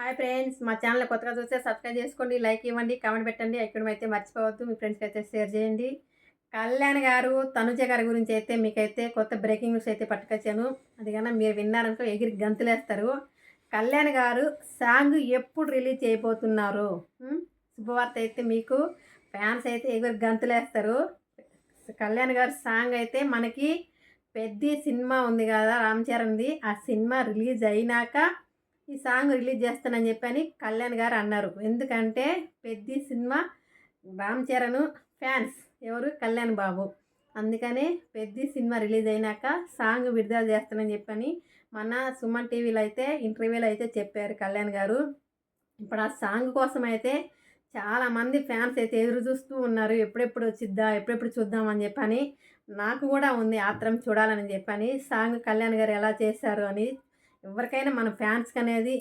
Hi friends, మా channel కొత్తగా చూస్తే సబ్స్క్రైబ్ చేసుకోండి, లైక్ ఇవ్వండి, కామెంట్ పెట్టండి. ఎక్కడ అయితే మర్చిపోవద్దు, మీ ఫ్రెండ్స్కి అయితే షేర్ చేయండి. కళ్యాణ్ గారు, తనుజ గారి గురించి అయితే మీకైతే కొత్త బ్రేకింగ్ న్యూస్ అయితే పట్టుకొచ్చాను. అది కన్నా మీరు విన్నారనుకో ఎగిరి గంతులేస్తారు. కళ్యాణ్ గారు సాంగ్ ఎప్పుడు రిలీజ్ చేయబోతున్నారు? శుభవార్త అయితే మీకు ఫ్యాన్స్ అయితే ఎగిరి గంతులేస్తారు. కళ్యాణ్ గారు సాంగ్ అయితే మనకి పెద్ద సినిమా ఉంది కదా రామ్ చరణ్ది, ఆ సినిమా రిలీజ్ అయినాక ఈ సాంగ్ రిలీజ్ చేస్తానని చెప్పని కళ్యాణ్ గారు అన్నారు. ఎందుకంటే పెద్ద సినిమా రామ్ చరణ్ ఫ్యాన్స్ ఎవరు? కళ్యాణ్ బాబు. అందుకనే పెద్ద సినిమా రిలీజ్ అయినాక సాంగ్ విడుదల చేస్తానని చెప్పని మన సుమన్ టీవీలో అయితే ఇంటర్వ్యూలో అయితే చెప్పారు కళ్యాణ్ గారు. ఇప్పుడు ఆ సాంగ్ కోసం అయితే చాలామంది ఫ్యాన్స్ అయితే ఎదురు చూస్తూ ఉన్నారు. ఎప్పుడెప్పుడు వచ్చిద్దా, ఎప్పుడెప్పుడు చూద్దామని చెప్పని. నాకు కూడా ఉంది ఆత్రం చూడాలని చెప్పని. సాంగ్ కళ్యాణ్ గారు ఎలా చేశారు అని ఎవరికైనా మన ఫ్యాన్స్కి అనేది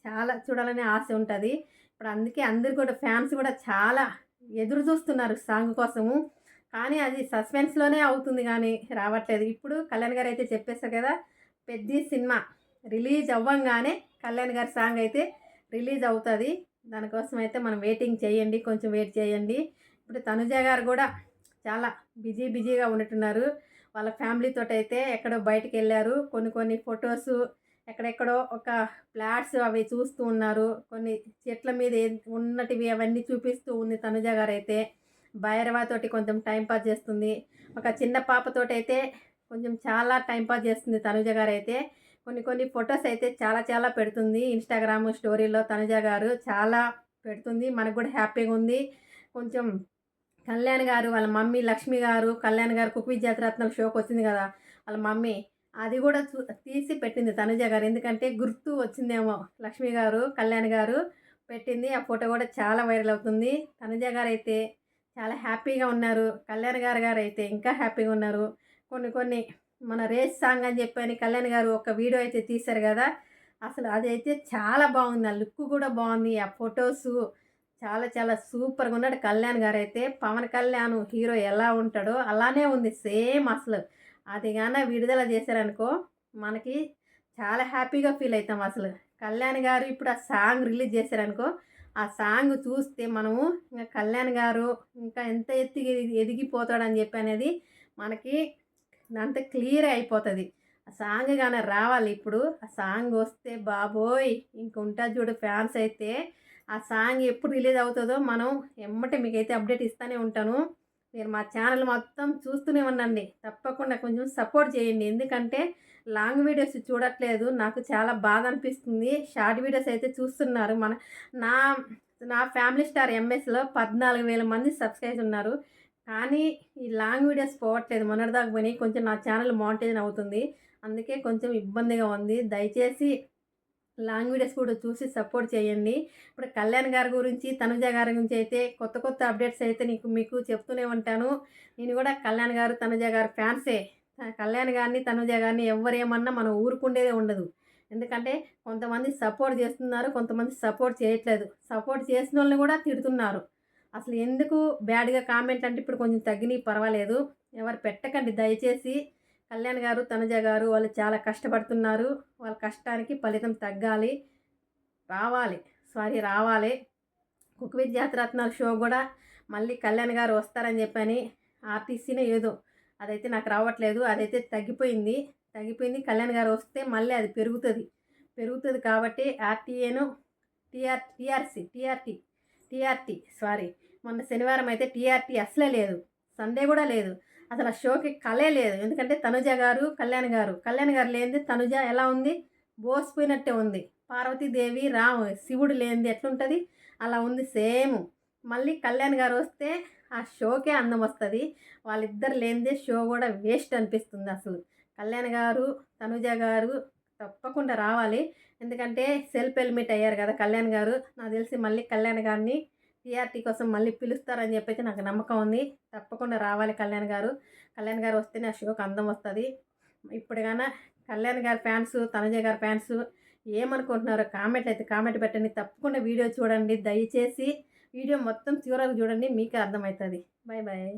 చాలా చూడాలనే ఆశ ఉంటుంది. ఇప్పుడు అందుకే అందరు కూడా ఫ్యాన్స్ కూడా చాలా ఎదురు చూస్తున్నారు సాంగ్ కోసము. కానీ అది సస్పెన్స్లోనే అవుతుంది కానీ రావట్లేదు. ఇప్పుడు కళ్యాణ్ గారు అయితే చెప్పేశారు కదా, పెద్ద సినిమా రిలీజ్ అవ్వంగానే కళ్యాణ్ గారి సాంగ్ అయితే రిలీజ్ అవుతుంది. దానికోసం అయితే మనం వెయిటింగ్ చేయండి, కొంచెం వెయిట్ చేయండి. ఇప్పుడు తనుజ గారు కూడా చాలా బిజీగా ఉన్నట్టున్నారు. వాళ్ళ ఫ్యామిలీతో అయితే ఎక్కడో బయటకు వెళ్ళారు. కొన్ని ఫొటోసు ఎక్కడెక్కడో ఒక ఫ్లాట్స్ అవి చూస్తూ ఉన్నారు. కొన్ని చెట్ల మీద ఉన్నటివి అవన్నీ చూపిస్తూ ఉంది తనుజ గారు అయితే. భైరవతోటి కొంచెం టైంపాస్ చేస్తుంది. ఒక చిన్న పాపతోటైతే కొంచెం చాలా టైంపాస్ చేస్తుంది తనుజ గారు అయితే. కొన్ని ఫొటోస్ అయితే చాలా పెడుతుంది ఇన్స్టాగ్రామ్ స్టోరీలో. తనుజ గారు చాలా పెడుతుంది, మనకు కూడా హ్యాపీగా ఉంది. కొంచెం కళ్యాణ్ గారు వాళ్ళ మమ్మీ లక్ష్మి గారు, కళ్యాణ్ గారు కుక్ విత్ జాతిరత్నాలు షోకి వచ్చింది కదా వాళ్ళ మమ్మీ, అది కూడా తీసి పెట్టింది తనుజ గారు. ఎందుకంటే గుర్తు వచ్చిందేమో లక్ష్మి గారు కళ్యాణ్ గారు పెట్టింది. ఆ ఫోటో కూడా చాలా వైరల్ అవుతుంది. తనుజ గారు అయితే చాలా హ్యాపీగా ఉన్నారు. కళ్యాణ్ గారు అయితే ఇంకా హ్యాపీగా ఉన్నారు. కొన్ని మన రేస్ సాంగ్ అని చెప్పని కళ్యాణ్ గారు ఒక వీడియో అయితే తీశారు కదా, అసలు అదైతే చాలా బాగుంది. ఆ లుక్ కూడా బాగుంది. ఆ ఫొటోసు చాలా సూపర్గా ఉన్నాడు కళ్యాణ్ గారు అయితే. పవన్ కళ్యాణ్ హీరో ఎలా ఉంటాడో అలానే ఉంది సేమ్. అసలు అది కానీ విడుదల చేశారనుకో మనకి చాలా హ్యాపీగా ఫీల్ అవుతాం. అసలు కళ్యాణ్ గారు ఇప్పుడు ఆ సాంగ్ రిలీజ్ చేశారనుకో, ఆ సాంగ్ చూస్తే మనము ఇంకా కళ్యాణ్ గారు ఇంకా ఎంత ఎదిగిపోతాడని చెప్పి అనేది మనకి అంత క్లియర్ అయిపోతుంది. ఆ సాంగ్ కానీ రావాలి. ఇప్పుడు ఆ సాంగ్ వస్తే బాబోయ్ ఇంక ఉంటుంది చూడు ఫ్యాన్స్ అయితే. ఆ సాంగ్ ఎప్పుడు రిలీజ్ అవుతుందో మనం ఎమ్మటే మీకైతే అప్డేట్ ఇస్తూనే ఉంటాను. మీరు మా ఛానల్ మొత్తం చూస్తూనే ఉండండి. తప్పకుండా కొంచెం సపోర్ట్ చేయండి. ఎందుకంటే లాంగ్ వీడియోస్ చూడట్లేదు, నాకు చాలా బాధ అనిపిస్తుంది. షార్ట్ వీడియోస్ అయితే చూస్తున్నారు. నా నా ఫ్యామిలీ స్టార్ ఎంఎస్లో 14,000 మంది సబ్స్క్రైబ్ ఉన్నారు. కానీ ఈ లాంగ్ వీడియోస్ పోవట్లేదు. మొన్నటిదాకా పోయి కొంచెం నా ఛానల్ మానిటైజేషన్ అవుతుంది. అందుకే కొంచెం ఇబ్బందిగా ఉంది. దయచేసి లాంగ్ వీడియోస్ కూడా చూసి సపోర్ట్ చేయండి. ఇప్పుడు కళ్యాణ్ గారి గురించి, తనుజ గారి గురించి అయితే కొత్త అప్డేట్స్ అయితే మీకు చెప్తూనే ఉంటాను. నేను కూడా కళ్యాణ్ గారు, తనుజ గారు ఫ్యాన్సే. కళ్యాణ్ గారిని, తనుజ గారిని ఎవరేమన్నా మనం ఊరుకుండేదే ఉండదు. ఎందుకంటే కొంతమంది సపోర్ట్ చేస్తున్నారు, కొంతమంది సపోర్ట్ చేయట్లేదు. సపోర్ట్ చేసిన వాళ్ళని కూడా తిడుతున్నారు. అసలు ఎందుకు బ్యాడ్గా కామెంట్ అంటే ఇప్పుడు కొంచెం తగ్గినాయి, పర్వాలేదు. ఎవరు పెట్టకండి దయచేసి. కళ్యాణ్ గారు, తనుజ గారు వాళ్ళు చాలా కష్టపడుతున్నారు. వాళ్ళ కష్టానికి ఫలితం తగ్గాలి, రావాలి. కుక్ విత్ జాతిరత్నాలు షో కూడా మళ్ళీ కళ్యాణ్ గారు వస్తారని చెప్పని ఆర్టీసీనే ఏదో అదైతే నాకు రావట్లేదు. అదైతే తగ్గిపోయింది. కళ్యాణ్ గారు వస్తే మళ్ళీ అది పెరుగుతుంది కాబట్టి ఆర్టీఏను టీఆర్టీ మొన్న శనివారం అయితే టీఆర్టీ అసలే లేదు, సండే కూడా లేదు. అసలు ఆ షోకి కలే లేదు. ఎందుకంటే తనుజ గారు, కళ్యాణ్ గారు లేనిది తనుజ ఎలా ఉంది? బోసిపోయినట్టే ఉంది. పార్వతీదేవి శివుడు లేనిది ఎట్లుంటుంది అలా ఉంది సేమ్. మళ్ళీ కళ్యాణ్ గారు వస్తే ఆ షోకే అందం వస్తుంది. వాళ్ళిద్దరు లేనిదే షో కూడా వేస్ట్ అనిపిస్తుంది. అసలు కళ్యాణ్ గారు, తనుజ గారు తప్పకుండా రావాలి. ఎందుకంటే సెల్ఫ్ ఎలిమిట్ అయ్యారు కదా కళ్యాణ్ గారు. నాకు తెలిసి మళ్ళీ కళ్యాణ్ గారిని టీఆర్టీ కోసం మళ్ళీ పిలుస్తారని చెప్పైతే నాకు నమ్మకం ఉంది. తప్పకుండా రావాలి కళ్యాణ్ గారు వస్తేనే ఆ షోకి అందం వస్తుంది. ఇప్పుడు కానీ కళ్యాణ్ గారి ఫ్యాన్స్, తనుజ గారి ఫ్యాన్స్ ఏమనుకుంటున్నారో కామెంట్ పెట్టండి. తప్పకుండా వీడియో చూడండి. దయచేసి వీడియో మొత్తం చివరకు చూడండి, మీకే అర్థమవుతుంది. బాయ్.